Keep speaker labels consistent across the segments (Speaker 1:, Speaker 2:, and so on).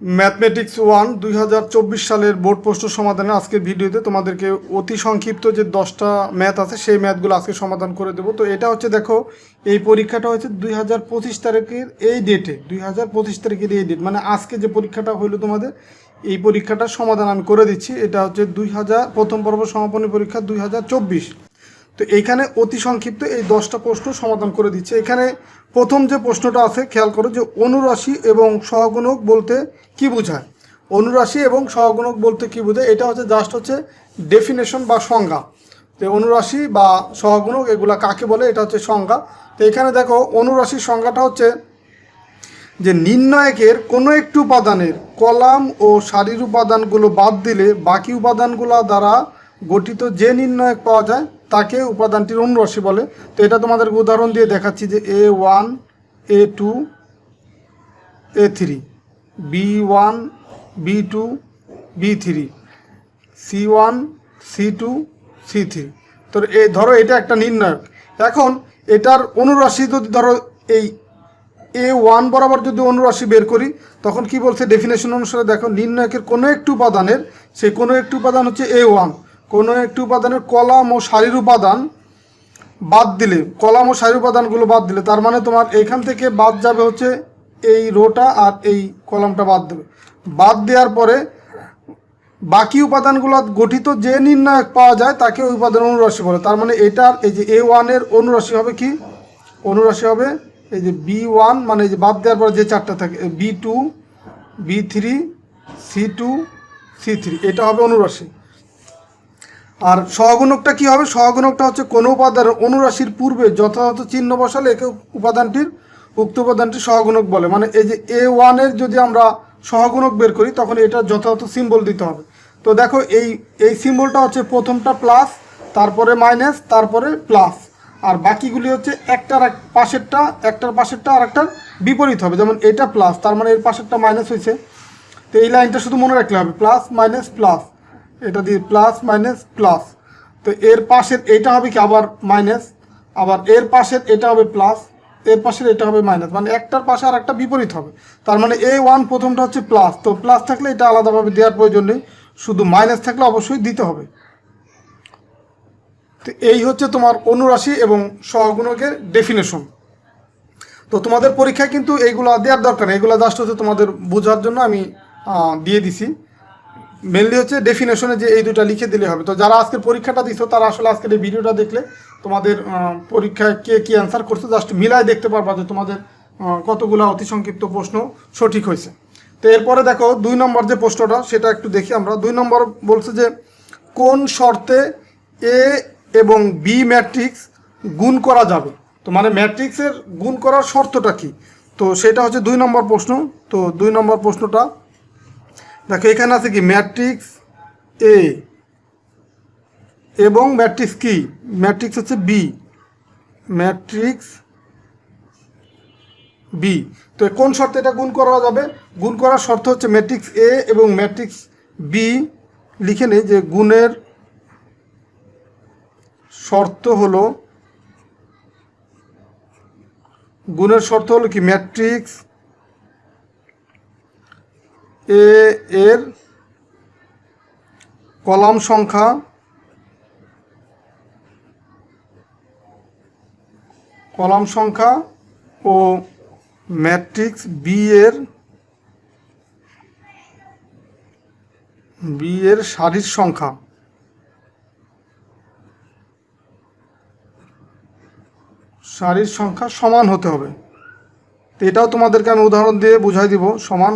Speaker 1: Mathematics 1 2024 সালের board প্রশ্ন সমাধানে আজকের ভিডিওতে তোমাদেরকে অতি সংক্ষিপ্ত যে 10টা ম্যাথ আছে সেই ম্যাথগুলো আজকে সমাধান করে দেবো। তো এটা হচ্ছে দেখো, এই পরীক্ষাটা হচ্ছে 2025 তারিখের এই ডেটে, 2025 তারিখের এই ডেট, মানে আজকে যে পরীক্ষাটা হইলো তোমাদের, এই পরীক্ষাটার সমাধান আমি করে দিচ্ছি। এটা হচ্ছে প্রথম পর্ব সমাপনী পরীক্ষা 2024। তো এইখানে অতি সংক্ষিপ্ত এই 10টা প্রশ্ন সমাধান করে দিচ্ছে। এখানে প্রথম যে প্রশ্নটা আছে খেয়াল করো, যে অনুরাশি এবং সহগুণক বলতে কি বোঝায়। অনুরাশি এবং সহগুণক বলতে কি বোঝায়, এটা হচ্ছে জাস্ট হচ্ছে ডেফিনেশন বা সংজ্ঞা। তো অনুরাশি বা সহগুণক এগুলা কাকে বলে, এটা হচ্ছে সংজ্ঞা। তো এখানে দেখো, অনুরাশির সংজ্ঞাটা হচ্ছে যে নির্ণায়কের কোনো একটি উপাদানের কলাম ও সারির উপাদানগুলো বাদ দিলে বাকি উপাদানগুলো দ্বারা গঠিত যে নির্ণায়ক পাওয়া যায় তাকে উপাদানটির অনুরাশি বলে। তো এটা তোমাদেরকে উদাহরণ দিয়ে দেখাচ্ছি, যে A1 A2 A3, B1 B2 B3, C1 C2 C3। তো ধরো এটা একটা নির্ণায়ক। এখন এটার অনুরাশি যদি ধরো এই A1 বরাবর যদি অনুরাশি বের করি, তখন কি বলছে ডেফিনেশন অনুসারে, দেখো নির্ণায়কের কোনো একটি উপাদানের, সেই কোনো একটি উপাদান হচ্ছে A1, কোনো একটি উপাদানের কলাম ও সারির উপাদান বাদ দিলে, কলাম ও সারির উপাদানগুলো বাদ দিলে, তার মানে তোমার এইখান থেকে বাদ যাবে হচ্ছে এই রোটা আর এই কলামটা বাদ দেবে। বাদ দেওয়ার পরে বাকি উপাদানগুলো গঠিত যে নির্ণায়ক পাওয়া যায় তাকে ওই উপাদানের অনুরাশি বলে। তার মানে এটার এই যে A1 এর অনুরাশি হবে কি, অনুরাশি হবে এই যে B1, মানে এই যে বাদ দেওয়ার পরে যে চারটা থাকে, B2 B3 C2 C3, এটা হবে অনুরাশি। আর সহগুণকটা কি হবে, সহগুণকটা হচ্ছে কোনো উপাদানের অনুরাশির পূর্বে যথাযথ চিহ্ন বসালে একে উক্ত উপাদানটির সহগুণক বলে। মানে এই যে A1 এর যদি আমরা সহগুণক বের করি, তখন এটা যথাযথ সিম্বল দিতে হবে। তো দেখো, এই সিম্বলটা হচ্ছে প্রথমটা প্লাস, তারপরে মাইনাস, তারপরে প্লাস, আর বাকিগুলি হচ্ছে একটার পাশেরটা আর একটার বিপরীত হবে। যেমন এটা প্লাস, তার মানে এর পাশেরটা মাইনাস হয়েছে। তো এই লাইনটা শুধু মনে রাখলে হবে, প্লাস মাইনাস প্লাস, এটা দিয়ে প্লাস মাইনাস প্লাস। তো এর পাশের এটা হবে কি আবার মাইনাস, আবার এর পাশের এটা হবে প্লাস, এর পাশের এটা হবে মাইনাস, মানে একটার পাশে আর একটা বিপরীত হবে। তার মানে A1 প্রথমটা হচ্ছে প্লাস, তো প্লাস থাকলে এটা আলাদাভাবে দেওয়ার প্রয়োজন নেই, শুধু মাইনাস থাকলে অবশ্যই দিতে হবে। তো এই হচ্ছে তোমার অনুরাশি এবং সহগুণকের ডেফিনেশন। তো তোমাদের পরীক্ষায় কিন্তু এইগুলো দেওয়ার দরকার নেই, এগুলো জাস্ট হচ্ছে তোমাদের বোঝার জন্য আমি দিয়ে দিছি। মেনলি হচ্ছে ডেফিনেশনে যে এই দুটা লিখে দিলে হবে। তো যারা আজকের পরীক্ষাটা দিছো তারা আসলে আজকের এই ভিডিওটা দেখলে তোমাদের পরীক্ষায় কে কী অ্যান্সার করছে জাস্ট মিলায় দেখতে পারবা যে তোমাদের কতগুলো অতি সংক্ষিপ্ত প্রশ্ন সঠিক হয়েছে। তো এরপরে দেখো 2 নম্বর যে প্রশ্নটা, সেটা একটু দেখি আমরা। 2 নম্বর বলছে যে কোন শর্তে এ এবং বি ম্যাট্রিক্স গুণ করা যাবে। তো মানে ম্যাট্রিক্সের গুণ করার শর্তটা কি, তো সেটা হচ্ছে 2 নম্বর প্রশ্ন। তো 2 নম্বর প্রশ্নটা দেখো, এখানে আছে কি ম্যাট্রিক্স এ এবং ম্যাট্রিক্স কি, ম্যাট্রিক্স হচ্ছে বি, ম্যাট্রিক্স বি। তো কোন শর্তে এটা গুণ করা যাবে, গুণ করার শর্ত হচ্ছে ম্যাট্রিক্স এ এবং ম্যাট্রিক্স বি লিখে নেই, যে গুণের শর্ত হলো, কি ম্যাট্রিক্স এ এর কলাম সংখ্যা ও ম্যাট্রিক্স বি এর সারির সংখ্যা সমান হতে হবে। তো এটাও তোমাদেরকে আমি উদাহরণ দিয়ে বুঝাই দিব, সমান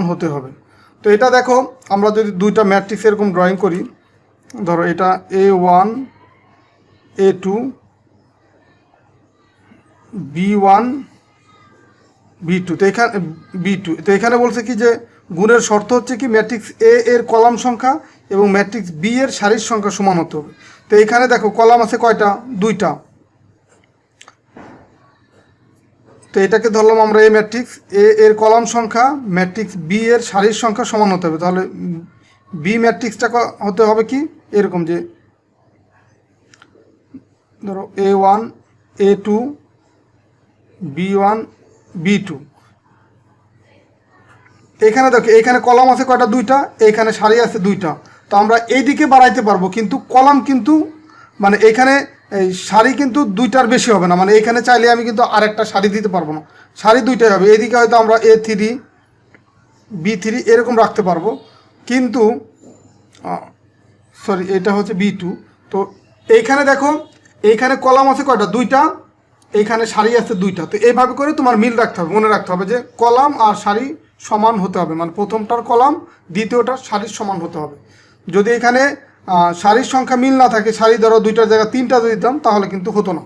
Speaker 1: হতে হবে। তো এটা দেখো, আমরা যদি দুইটা ম্যাট্রিক্স এরকম ড্রয়িং করি, ধরো এটা A1 A2 B1 B2, তো এখানে B2, তো এখানে বলছে কি যে গুণের শর্ত হচ্ছে কি ম্যাট্রিক্স এ এর কলাম সংখ্যা এবং ম্যাট্রিক্স বি এর সারির সংখ্যা সমান হতে হবে। তো এখানে দেখো কলাম আছে কয়টা, 2টা। তো এটাকে ধরলাম আমরা এই ম্যাট্রিক্স এ এর কলাম সংখ্যা, ম্যাট্রিক্স বি এর সারির সংখ্যা সমান হতে হবে। তাহলে বি ম্যাট্রিক্সটা হতে হবে কি এরকম, যে ধরো A1 A2 B1 B2, এখানে দেখো এইখানে কলাম আছে কয়টা, দুইটা, এইখানে সারি আছে দুইটা। তো আমরা এইদিকে বাড়াইতে পারবো, কিন্তু কলাম কিন্তু মানে এইখানে এই সারি কিন্তু দুইটার বেশি হবে না। মানে এইখানে চাইলে আমি কিন্তু আরেকটা সারি দিতে পারবো না, সারি দুইটাই হবে। এইদিকে হয়তো আমরা A3 B3 এরকম রাখতে পারবো, কিন্তু সরি এটা হচ্ছে B2। তো এইখানে দেখো এইখানে কলাম আছে কয়টা, দুইটা, এইখানে সারি আছে দুইটা। তো এইভাবে করে তোমার মিল রাখতে হবে, মনে রাখতে হবে যে কলাম আর সারি সমান হতে হবে, মানে প্রথমটার কলাম দ্বিতীয়টার সারির সমান হতে হবে। যদি এখানে সারির সংখ্যা মিল না থাকে, সারি ধরো দুইটার জায়গায় তিনটা যদি দিতাম তাহলে কিন্তু হতো না।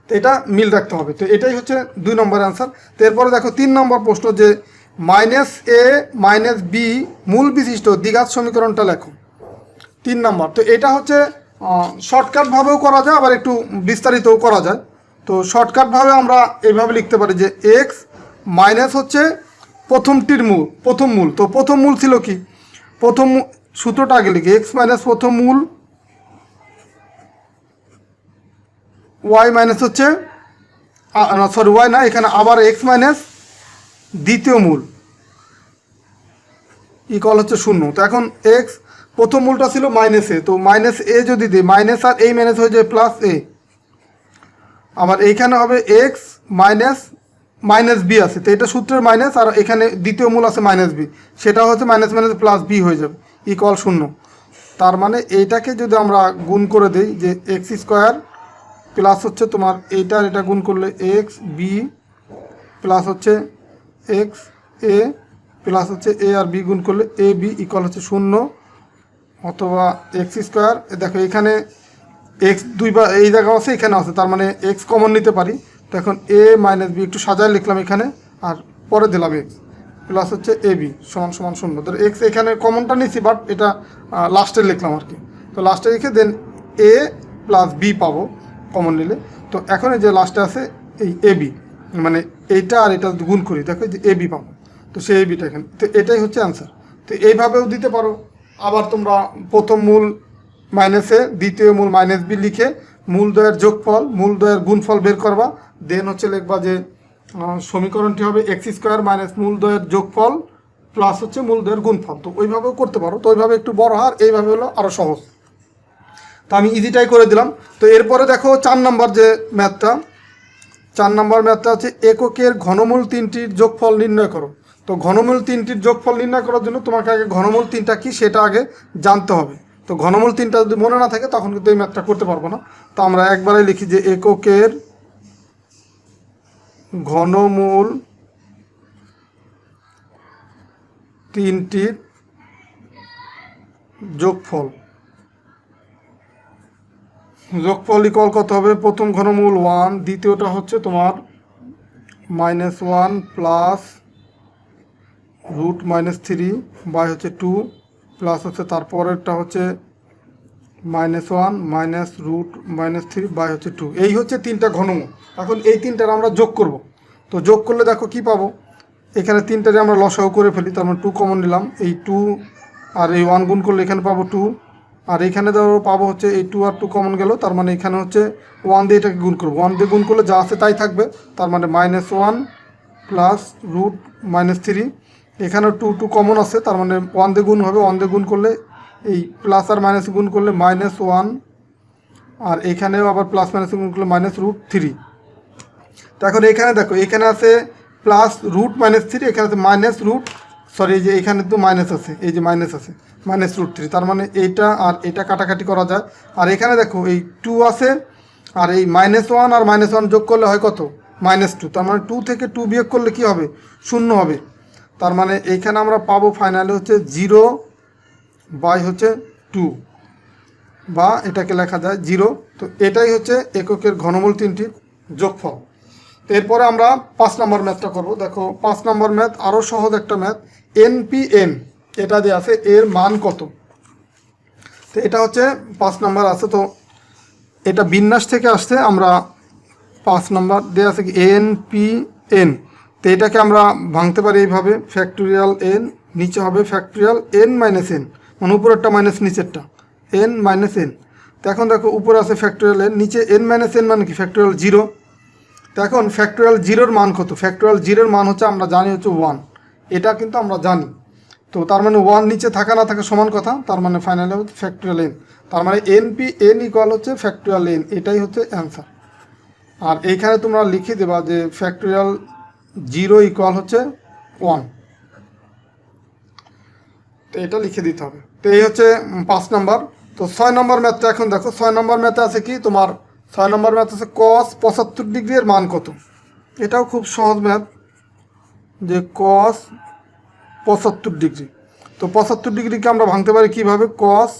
Speaker 1: তো এটা মিল রাখতে হবে। তো এটাই হচ্ছে 2 নম্বরের অ্যান্সার। তো এরপরে দেখো 3 নম্বর প্রশ্ন, যে -a - b মূল বিশিষ্ট দ্বিঘাত সমীকরণটা লেখো। 3 নম্বর। তো এটা হচ্ছে শর্টকাটভাবেও করা যায়, আবার একটু বিস্তারিতও করা যায়। তো শর্টকাটভাবে আমরা এইভাবে লিখতে পারি যে এক্স মাইনাস হচ্ছে প্রথম মূল। তো প্রথম মূল ছিল কি, প্রথম সূত্রটা আগে লিখি, এক্স মাইনাস প্রথম মূল, ওয়াই মাইনাস হচ্ছে সরি ওয়াই না, এখানে আবার এক্স মাইনাস দ্বিতীয় মূল ইকুয়াল হচ্ছে 0। তো এখন এক্স প্রথম মূলটা ছিল -a, তো -a যদি দিই, মাইনাস আর এই মাইনাস হয়ে যায় +a। আবার এইখানে হবে এক্স মাইনাস বি আছে, তো এটা সূত্রের মাইনাস, আর এখানে দ্বিতীয় মূল আছে -b, সেটা হচ্ছে মাইনাস মাইনাস +b হয়ে যাবে ইকুয়াল 0। তার মানে এইটাকে যদি আমরা গুণ করে দিই, যে x² প্লাস হচ্ছে তোমার এইটার এটা গুণ করলে xb প্লাস হচ্ছে xa প্লাস হচ্ছে a আর b গুণ করলে ab ইকুয়াল হচ্ছে 0, অথবা x²। দেখো এখানে x দুইবার এই জায়গা আছে, এখানে আছে, তার মানে x কমন নিতে পারি। তো এখন a - b একটু সাজায় লিখলাম এখানে, আর পরে দিলাম x প্লাস হচ্ছে ab সমান সমান 0। তো x এখানে কমনটা নিচ্ছি, বাট এটা লাস্টে লিখলাম আর কি। তো লাস্টে লিখে দেন a প্লাস b পাবো কমন নিলে। তো এখন এই যে লাস্টে আছে এই ab, মানে এইটা আর এটা গুণ করি, দেখো যে ab পাবো। তো সেই abটা এখানে, তো এটাই হচ্ছে অ্যান্সার। তো এইভাবেও দিতে পারো। আবার তোমরা প্রথম মূল -a, দ্বিতীয় মূল -b লিখে মূলদ্বয়ের যোগফল, মূলদ্বয়ের গুণফল বের করবা। দেন হচ্ছে লিখবা যে সমীকরণটি হবে x² মাইনাস মূলদ্বয়ের যোগফল প্লাস হচ্ছে মূলদ্বয়ের গুণফল। তো ওইভাবেও করতে পারো। তো ওইভাবে একটু বড় হয়, এইভাবে হলো আরও সহজ। তো আমি ইজিটাই করে দিলাম। তো এরপরে দেখো 4 নম্বর যে ম্যাথটা, 4 নম্বর ম্যাথটা হচ্ছে এককের ঘনমূল 3টির যোগফল নির্ণয় করো। তো ঘনমূল 3টির যোগফল নির্ণয় করার জন্য তোমাকে আগে ঘনমূল 3টা কি সেটা আগে জানতে হবে। তো ঘনমূল 3টা যদি মনে না থাকে তখন কিন্তু এই ম্যাথটা করতে পারবো না। তো আমরা একবারে লিখি যে এককের ঘনমূল 3টির যোগফল ইকুয়াল কত হবে, প্রথম ঘনমূল 1, দ্বিতীয়টা হচ্ছে তোমার -1 প্লাস √-3 বাই হচ্ছে 2 প্লাস হচ্ছে তারপরেরটা হচ্ছে -1 মাইনাস √-3 বাই হচ্ছে 2। এই হচ্ছে 3টা ঘনমূল। এখন এই 3টার আমরা যোগ করব। তো যোগ করলে দেখো কি পাবো, এখানে 3টারে আমরা লসাগু করে ফেলি, তার মানে 2 কমন নিলাম। এই 2 আর এই 1 গুণ করলে এখানে পাবো 2, আর এখানে ধরো পাবো হচ্ছে এই 2 আর 2 কমন গেল, তার মানে এখানে হচ্ছে 1 দিয়ে এটাকে গুণ করবো। 1 দিয়ে গুণ করলে যা আছে তাই থাকবে, তার মানে -1 প্লাস √-3। এখানে 2 কমন আছে, তার মানে 1 দিয়ে গুণ হবে, 1 দিয়ে গুণ করলে এই প্লাস আর মাইনাস গুণ করলে -1, আর এখানেও আবার প্লাস মাইনাস গুণ করলে -√3। তো এখন এখানে দেখো এখানে আছে +√-3, এখানে আছে এই যে এখানে তো মাইনাস আছে, এই যে মাইনাস আছে -√3, তার মানে এইটা আর এটা কাটাকাটি করা যায়। আর এখানে দেখো এই 2 আছে, আর এই -1 আর -1 যোগ করলে হয় কত, -2, তার মানে 2 থেকে 2 বিয়োগ করলে কি হবে, 0 হবে। তার মানে এইখানে আমরা পাবো ফাইনালি হচ্ছে 0 বাই হচ্ছে 2, বা এটাকে লেখা যায় 0। তো এটাই হচ্ছে এককের ঘনমূল 3টির যোগফল। তো এরপরে আমরা 5 নম্বর ম্যাথটা করব। দেখো 5 নম্বর ম্যাথ আরও সহজ একটা ম্যাথ, NPN এটা দিয়ে আছে, এর মান কত। তো এটা হচ্ছে 5 নম্বর আছে। তো এটা বিন্যাস থেকে আসছে, আমরা 5 নম্বর দিয়ে আছে কি NPN। তো এটাকে আমরা ভাঙতে পারি এইভাবে, ফ্যাক্টোরিয়াল n, নিচে হবে ফ্যাক্টোরিয়াল n মাইনাস n, মানে উপরেরটা মাইনাস নিচেরটা n মাইনাস n। তো এখন দেখো উপরে আছে ফ্যাক্টোরিয়াল n, নিচে n মাইনাস n মানে কি ফ্যাক্টোরিয়াল 0। তো এখন ফ্যাক্টোরিয়াল 0-র মান কত, ফ্যাক্টোরিয়াল 0-র মান হচ্ছে আমরা জানি হচ্ছে 1। এটা কিন্তু আমরা জানি। তো তার মানে 1 নিচে থাকা না থাকা সমান কথা, তার মানে ফাইনালি হচ্ছে ফ্যাক্টোরিয়াল n, তার মানে n ইকুয়াল হচ্ছে ফ্যাক্টোরিয়াল n, এটাই হচ্ছে অ্যান্সার। আর এইখানে তোমরা লিখে দেবা যে ফ্যাক্টোরিয়াল 0 ইকুয়াল হচ্ছে 1, তো এটা লিখে দিতে হবে। তো এই হচ্ছে 5 নম্বর। তো 6 নম্বর ম্যাথটা এখন দেখো। 6 নম্বর ম্যাথে আছে কি তোমার, 6 নম্বর ম্যাথ আছে cos 75 ডিগ্রি এর মান কত। এটাও খুব সহজ ম্যাথ, যে cos 75 ডিগ্রি। তো 75 ডিগ্রিকে আমরা ভাঙতে পারি কীভাবে, cos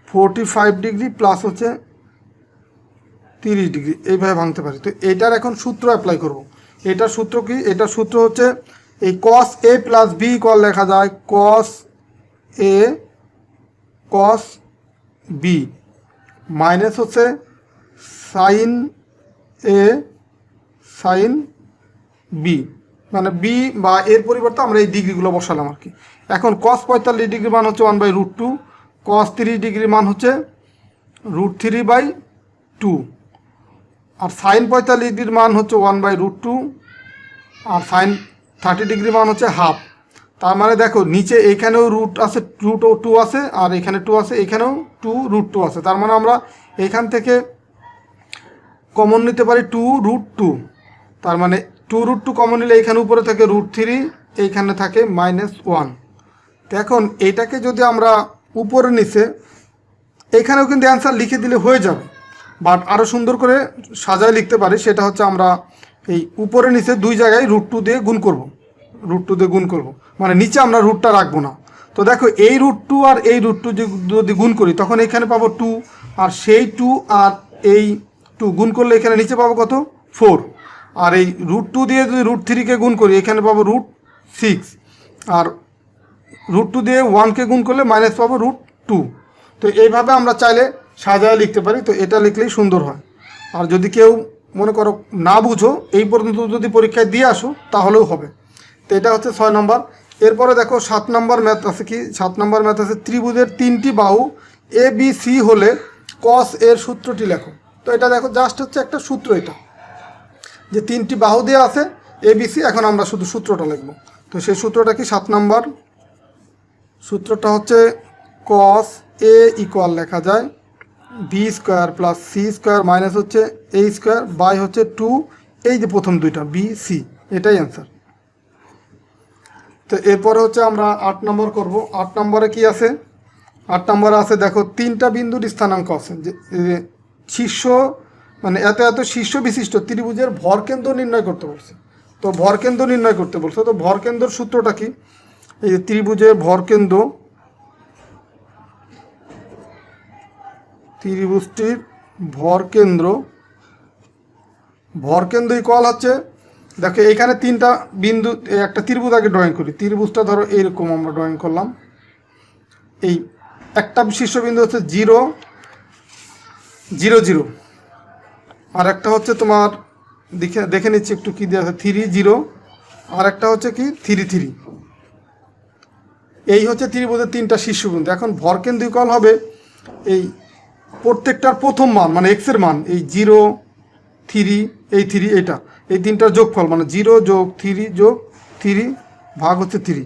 Speaker 1: 45 ডিগ্রি প্লাস হচ্ছে 30 ডিগ্রি, এইভাবে ভাঙতে পারি। তো এটার এখন সূত্র অ্যাপ্লাই করব। এটার সূত্র কি, এটার সূত্র হচ্ছে এই cos a plus b equal লেখা যায় cos a cos b minus হচ্ছে sin a sin b, মানে b বা এর পরিবর্তে আমরা এই ডিগ্রিগুলো বসালাম আর কি। এখন cos 45 ডিগ্রি মান হচ্ছে 1/√2, cos 30 ডিগ্রি মান হচ্ছে √3/2, আর sin 45 ডিগ্রির মান হচ্ছে 1/√2, আর sin 30 ডিগ্রি মান হচ্ছে হাফ। তার মানে দেখো নিচে এইখানেও √2 আছে, আর এখানে 2 আছে, এখানেও √2 আছে। তার মানে আমরা এখান থেকে কমন নিতে পারি 2√2, তার মানে 2√2 কমন নিলে এখানে উপরে থাকে √3, এইখানে থাকে -1। তো এখন এইটাকে যদি আমরা উপরে নিচে, এখানেও কিন্তু অ্যান্সার লিখে দিলে হয়ে যাবে, বাট আরও সুন্দর করে সাজায় লিখতে পারি। সেটা হচ্ছে আমরা এই উপরে নিচে দুই জায়গায় √2 দিয়ে গুণ করব, √2 দিয়ে গুণ করব, মানে নিচে আমরা রুটটা রাখবো না। তো দেখো এই √2 আর এই √2 যদি গুণ করি তখন এখানে পাবো 2, আর সেই 2 আর এই 2 গুণ করলে এখানে নিচে পাবো কত, 4, আর এই √2 দিয়ে যদি √3কে গুণ করি এখানে পাবো √6, আর √2 দিয়ে 1কে গুণ করলে মাইনাস পাবো √2। তো এইভাবে আমরা চাইলে সাজায় লিখতে পারি। তো এটা লিখলেই সুন্দর হয়। আর যদি কেউ মনে করো না বুঝো, এই পর্যন্ত যদি পরীক্ষায় দিয়ে আসো তাহলেও হবে। তো এটা হচ্ছে 6 নম্বর। এরপরে দেখো 7 নম্বর ম্যাথ আছে কি, 7 নম্বর ম্যাথ আছে ত্রিভুজের 3টি বাহু এ বি সি হলে cos এর সূত্রটি লেখো। তো এটা দেখো জাস্ট হচ্ছে একটা সূত্র, এটা যে 3টি বাহু দেওয়া আছে এ বি সি, এখন আমরা শুধু সূত্রটা লিখব। তো সেই সূত্রটা কি, 7 নম্বর সূত্রটা হচ্ছে cos a ইকুয়াল লেখা যায় b² প্লাস c² মাইনাস হচ্ছে a² বাই হচ্ছে 2, এই যে প্রথম দুইটা বি সি, এটাই অ্যান্সার। তো এরপরে হচ্ছে আমরা 8 নম্বর করব। 8 নম্বরে কি আছে, 8 নম্বরে আছে দেখো 3টা বিন্দুর স্থানাঙ্ক আছে, যে শীর্ষ মানে এত শীর্ষ বিশিষ্ট ত্রিভুজের ভরকেন্দ্র নির্ণয় করতে বলছে। তো ভরকেন্দ্র নির্ণয় করতে বলছে, তো ভরকেন্দ্রের সূত্রটা কি, এই যে ত্রিভুজের ভরকেন্দ্র, ত্রিভুজটির ভরকেন্দ্র ইকুয়াল হচ্ছে, দেখো এখানে 3টা বিন্দু, একটা ত্রিভুজ আগে ড্রয়িং করি। ত্রিভুজটা ধরো এইরকম আমরা ড্রয়িং করলাম। এই একটা শীর্ষবিন্দু হচ্ছে 0 0 0, আর একটা হচ্ছে তোমার দেখে নিচ্ছি একটু কি দেওয়া আছে 3 0, আর একটা হচ্ছে কি 3 3। এই হচ্ছে ত্রিভুজের 3টা শীর্ষবিন্দু। এখন ভরকেন্দ্র ইকুয়াল হবে এই প্রত্যেকটার প্রথম মান মানে x এর মান, এই 0 3 এই 3, এটা এই 3টার যোগফল মানে 0 যোগ 3 যোগ 3 ভাগ হচ্ছে 3,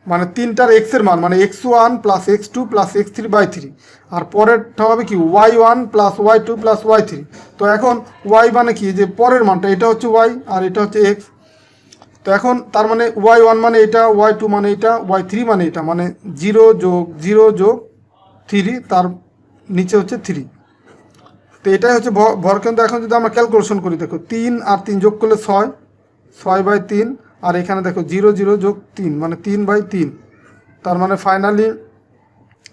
Speaker 1: মানে 3টার x এর মান মানে x1 plus x2 plus x3/3, আর পরেরটা হবে কি y1 plus y2 plus y3। তো এখন y মানে কি, যে পরের মানটা, এটা হচ্ছে y আর এটা হচ্ছে x। তো এখন তার মানে y1 মানে এটা, y2 মানে এটা, y3 মানে এটা, মানে 0 যোগ 0 যোগ 3, তার নিচে হচ্ছে 3। তো এটাই হচ্ছে ভরকেন্দ্র। এখন যদি আমরা ক্যালকুলেশন করি, দেখো 3 আর 3 যোগ করলে 6, 6/3, আর এখানে দেখো 0 0 যোগ 3 মানে 3/3, তার মানে ফাইনালি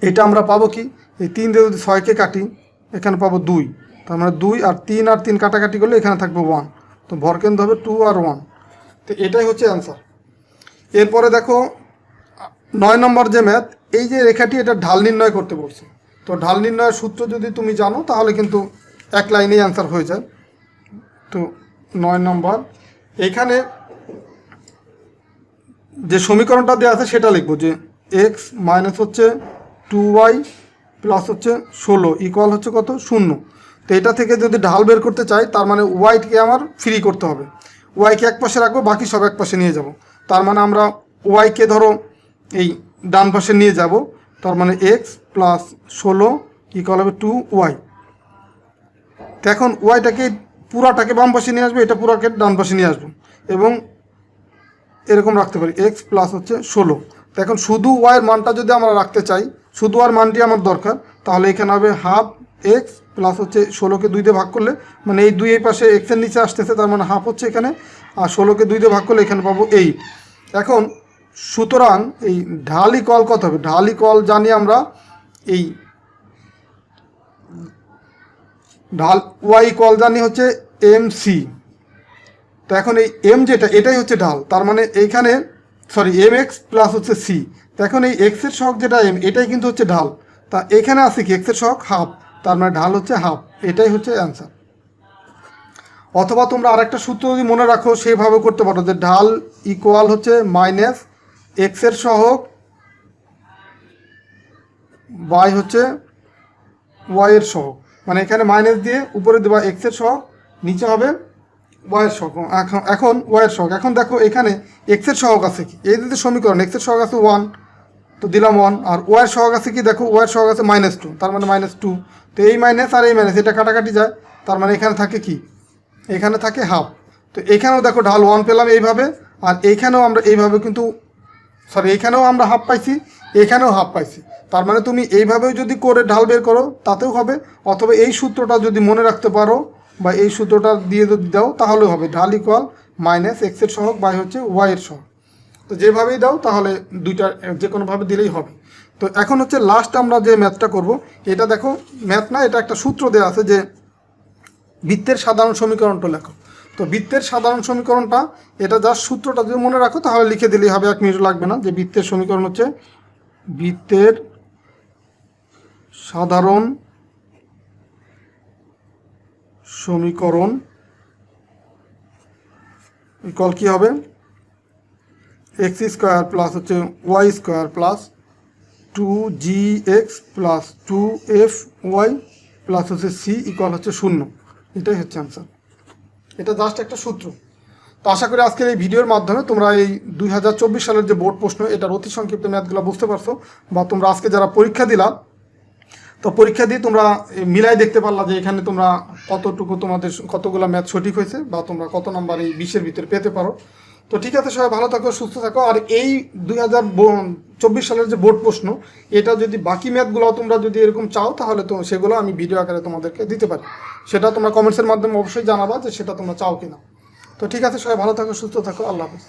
Speaker 1: এটা আমরা পাবো কি, এই 3 দিয়ে যদি 6কে কাটি এখানে পাবো 2, তার মানে 2 আর 3 কাটাকাটি করলে এখানে থাকবে 1। তো ভরকেন্দ্র হবে 2 আর 1। তো এটাই হচ্ছে অ্যান্সার। এরপরে দেখো 9 নম্বর যে ম্যাথ, এই যে রেখাটি, এটা ঢাল নির্ণয় করতে বলছে। তো ঢাল নির্ণয়ের সূত্র যদি তুমি জানো তাহলে কিন্তু এক লাইনেই অ্যান্সার হয়ে যায়। তো 9 নম্বর, এখানে যে সমীকরণটা দেওয়া আছে সেটা লিখবো, যে x মাইনাস হচ্ছে 2y প্লাস হচ্ছে 16 ইকুয়াল হচ্ছে কত, 0। তো এটা থেকে যদি ঢাল বের করতে চাই তার মানে ওয়াইকে আমার ফ্রি করতে হবে। ওয়াইকে এক পাশে রাখবো, বাকি সব এক পাশে নিয়ে যাব। তার মানে আমরা ওয়াইকে ধরো এই ডান পাশে নিয়ে যাব, তার মানে এক্স প্লাস 16 ইকুয়াল হবে 2y। তো এখন ওয়াইটাকে পুরাটাকে বাম পাশে নিয়ে আসবো, এটা পুরাকে ডান পাশে নিয়ে আসবো এবং এরকম রাখতে পারি এক্স প্লাস হচ্ছে 16। তো এখন শুধু ওয়াইয়ের মানটা যদি আমরা রাখতে চাই, শুধু ওয়ার মানটি আমার দরকার, তাহলে এখানে হবে হাফ এক্স প্লাস হচ্ছে 16কে 2 দিয়ে ভাগ করলে, মানে এই 2 এই পাশে এক্সের নিচে আসতেছে, তার মানে হাফ হচ্ছে এখানে, আর 16কে 2 দিয়ে ভাগ করলে এখানে পাবো 8। এখন সুতরাং এই ঢাল ইকুয়াল কত হবে? ঢাল ইকুয়াল জানি আমরা এই ঢাল ওয়াই ইকুয়াল জানি হচ্ছে MC। তো এখন এই এম যেটা, এটাই হচ্ছে ঢাল, তার মানে এইখানে mx প্লাস হচ্ছে c। তো এখন এই এক্সের সহগ যেটা m, এটাই কিন্তু হচ্ছে ঢাল। তা এখানে আছে কি এক্সের সহগ হাফ, তার মানে ঢাল হচ্ছে হাফ। এটাই হচ্ছে অ্যান্সার। অথবা তোমরা আরেকটা সূত্র যদি মনে রাখো সেইভাবে করতে পারো, যে ঢাল ইকুয়াল হচ্ছে মাইনাস এক্সের সহগ বাই হচ্ছে ওয়াইয়ের সহগ। মানে এখানে মাইনাস দিয়ে উপরে দেবা এক্সের সহগ, নিচে হবে ওয়াইয়ের সহগ। এখন ওয়াইয়ের সহগ, এখন দেখো এখানে এক্সের সহগ আছে কি, এই যদি সমীকরণ এক্সের সহগ আছে 1, তো দিলাম 1, আর ওয়াইয়ের সহগ আছে কি, দেখো ওয়াইয়ের সহগ আছে -2, তার মানে -2। তো এই মাইনাস আর এই মাইনাস এটা কাটাকাটি যায়, তার মানে এখানে থাকে কি, এখানে থাকে হাফ। তো এখানেও দেখো ঢাল 1 পেলাম এইভাবে, আর এইখানেও আমরা এইভাবে কিন্তু এইখানেও আমরা হাফ পাইছি, এখানেও হাফ পাইছি। তার মানে তুমি এইভাবেও যদি করে ঢাল বের করো তাতেও হবে, অথবা এই সূত্রটা যদি মনে রাখতে পারো বা এই সূত্রটা দিয়ে যদি দাও তাহলেও হবে। ঢাল ইকুয়াল মাইনাস এক্সের সহগ বাই হচ্ছে ওয়াইয়ের সহগ। তো যেভাবেই দাও তাহলে দুইটা যে কোনোভাবে দিলেই হবে। তো এখন হচ্ছে লাস্ট আমরা যে ম্যাথটা করব, এটা দেখো ম্যাথ না, এটা একটা সূত্র দেওয়া আছে যে বৃত্তের সাধারণ সমীকরণটা লেখো। তো বৃত্তের সাধারণ সমীকরণটা, এটা যা সূত্রটা যদি মনে রাখো তাহলে লিখে দিলেই হবে, 1 মিনিট লাগবে না। যে বৃত্তের সমীকরণ হচ্ছে বৃত্তের সাধারণ সমীকরণ ইকুয়াল কি হবে, এক্স স্কোয়ার প্লাস হচ্ছে y square plus 2gx plus 2fy plus হচ্ছে c ইকুয়াল হচ্ছে 0। এটাই হচ্ছে আনসার। এটা জাস্ট একটা সূত্র। তো আশা করি আজকের এই ভিডিওর মাধ্যমে তোমরা এই 2024 সালের যে বোর্ড প্রশ্ন, এটার অতি সংক্ষিপ্ত ম্যাথগুলো বুঝতে পারছো, বা তোমরা আজকে যারা পরীক্ষা দিলা, তো পরীক্ষা দিয়ে তোমরা মিলাই দেখতে পারলা যে এখানে তোমরা কতটুকু তোমাদের কতগুলো ম্যাথ সঠিক হয়েছে, বা তোমরা কত নাম্বার এই 20-এর ভিতরে পেতে পারো। তো ঠিক আছে, সবাই ভালো থাকো, সুস্থ থাকো। আর এই 2024 সালের যে বোর্ড প্রশ্ন, এটা যদি বাকি ম্যাথগুলো তোমরা যদি এরকম চাও, তাহলে তো সেগুলো আমি ভিডিও আকারে তোমাদেরকে দিতে পারি। সেটা তোমরা কমেন্টসের মাধ্যমে অবশ্যই জানাবা যে সেটা তোমরা চাও কিনা। তো ঠিক আছে, সবাই ভালো থাকো, সুস্থ থাকো, আল্লাহ হাফেজ।